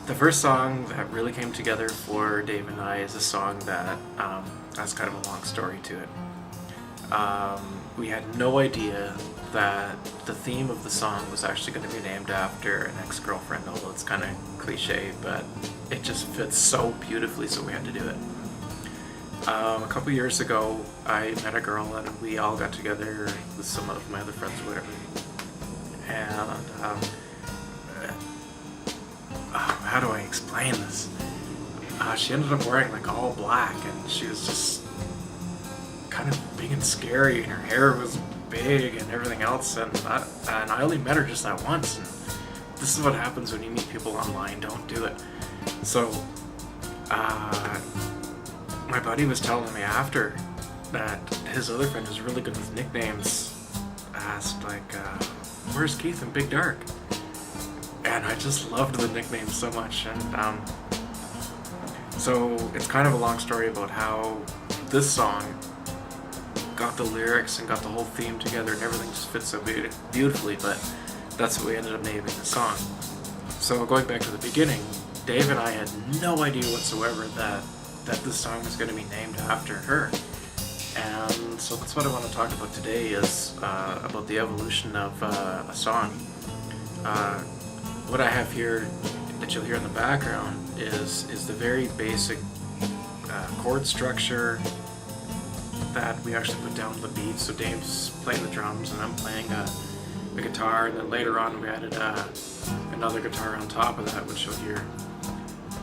The first song that really came together for Dave and I is a song that has kind of a long story to it. We had no idea that the theme of the song was actually going to be named after an ex-girlfriend, although it's kind of cliche, but it just fits so beautifully, so we had to do it. A couple years ago, I met a girl and we all got together with some of my other friends or whatever. And how do I explain this? She ended up wearing like all black, and she was just kind of big and scary, and her hair was big and everything else. And I only met her just that once. And this is what happens when you meet people online. Don't do it. So, my buddy was telling me after that his other friend who's really good with nicknames asked like, "Where's Keith in Big Dark?" And I just loved the nickname so much. And so it's kind of a long story about how this song got the lyrics and got the whole theme together, and everything just fits so beautifully, but that's what we ended up naming the song. So going back to the beginning, Dave and I had no idea whatsoever that this song was going to be named after her. And so that's what I want to talk about today, is about the evolution of a song. What I have here that you'll hear in the background is the very basic chord structure that we actually put down the beat. So Dave's playing the drums and I'm playing the guitar, and then later on we added another guitar on top of that, which you'll hear.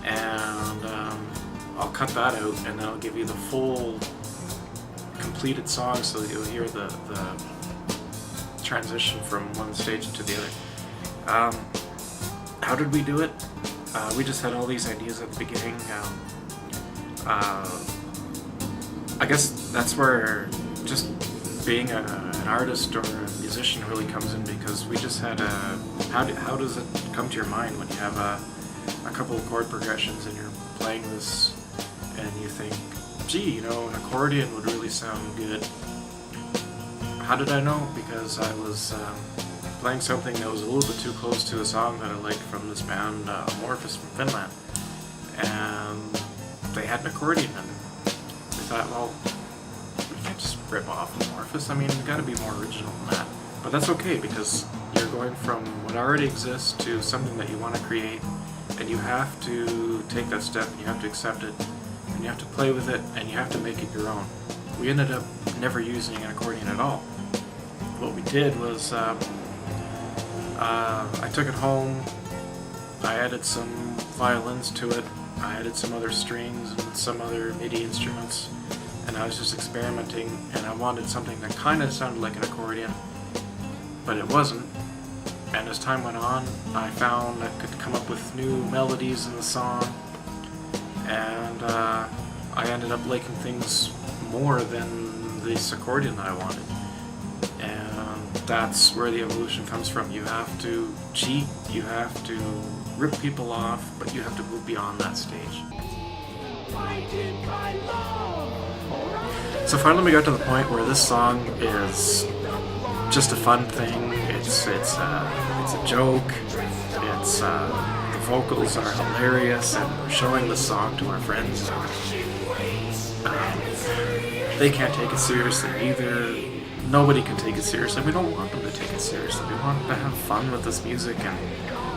And I'll cut that out, and then I'll give you the full completed song so that you'll hear the transition from one stage to the other. How did we do it? We just had all these ideas at the beginning. I guess that's where just being an artist or a musician really comes in, because we just had how does it come to your mind when you have a couple of chord progressions and you're playing this and you think, gee, an accordion would really sound good. How did I know? Because I was playing something that was a little bit too close to a song that I liked from this band, Amorphous from Finland, and they had an accordion, and we thought, well, we can't just rip off Amorphous. I mean, we got to be more original than that. But that's okay, because you're going from what already exists to something that you want to create, and you have to take that step, and you have to accept it, and you have to play with it, and you have to make it your own. We ended up never using an accordion at all. What we did was I took it home, I added some violins to it, I added some other strings and some other MIDI instruments, and I was just experimenting, and I wanted something that kind of sounded like an accordion, but it wasn't. And as time went on, I found I could come up with new melodies in the song, and I ended up liking things more than this accordion that I wanted. And that's where the evolution comes from. You have to cheat, you have to rip people off, but you have to move beyond that stage. So finally we got to the point where this song is just a fun thing. It's a joke. It's the vocals are hilarious, and we're showing the song to our friends. They can't take it seriously either. Nobody can take it seriously. We don't want them to take it seriously. We want them to have fun with this music, and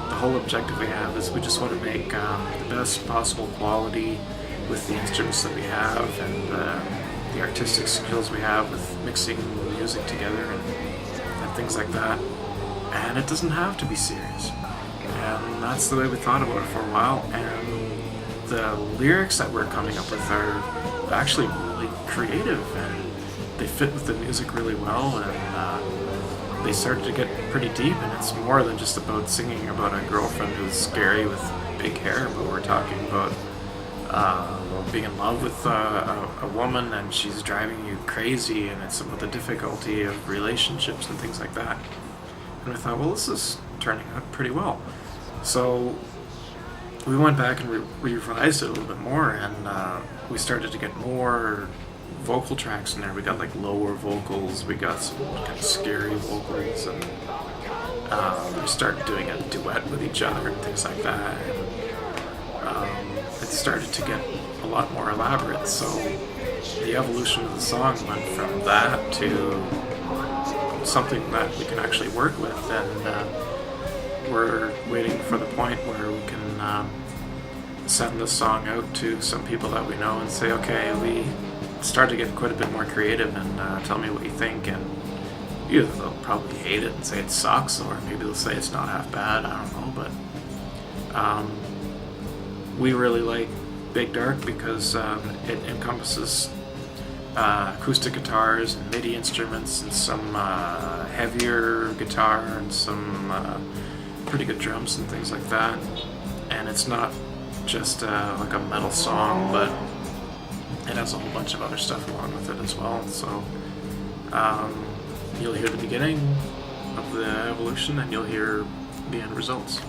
the whole objective we have is we just want to make the best possible quality with the instruments that we have, and the artistic skills we have with mixing music together and things like that. And it doesn't have to be serious. And that's the way we thought about it for a while. And the lyrics that we're coming up with are actually really creative, and they fit with the music really well, and they started to get pretty deep, and it's more than just about singing about a girlfriend who's scary with big hair, but we're talking about being in love with a woman and she's driving you crazy, and it's about the difficulty of relationships and things like that. And I thought, well, this is turning out pretty well. So we went back and revised it a little bit more, and we started to get more vocal tracks in there. We got like lower vocals, we got some kind of scary vocals, and we started doing a duet with each other and things like that. it started to get a lot more elaborate. So the evolution of the song went from that to something that we can actually work with, and we're waiting for the point where we can send this song out to some people that we know and say, okay, we start to get quite a bit more creative, and tell me what you think. And either they'll probably hate it and say it sucks, or maybe they'll say it's not half bad, I don't know. But we really like Big Dark because it encompasses acoustic guitars and MIDI instruments and some heavier guitar and some pretty good drums and things like that. And it's not just like a metal song, but it has a whole bunch of other stuff along with it as well. So you'll hear the beginning of the evolution, and you'll hear the end results.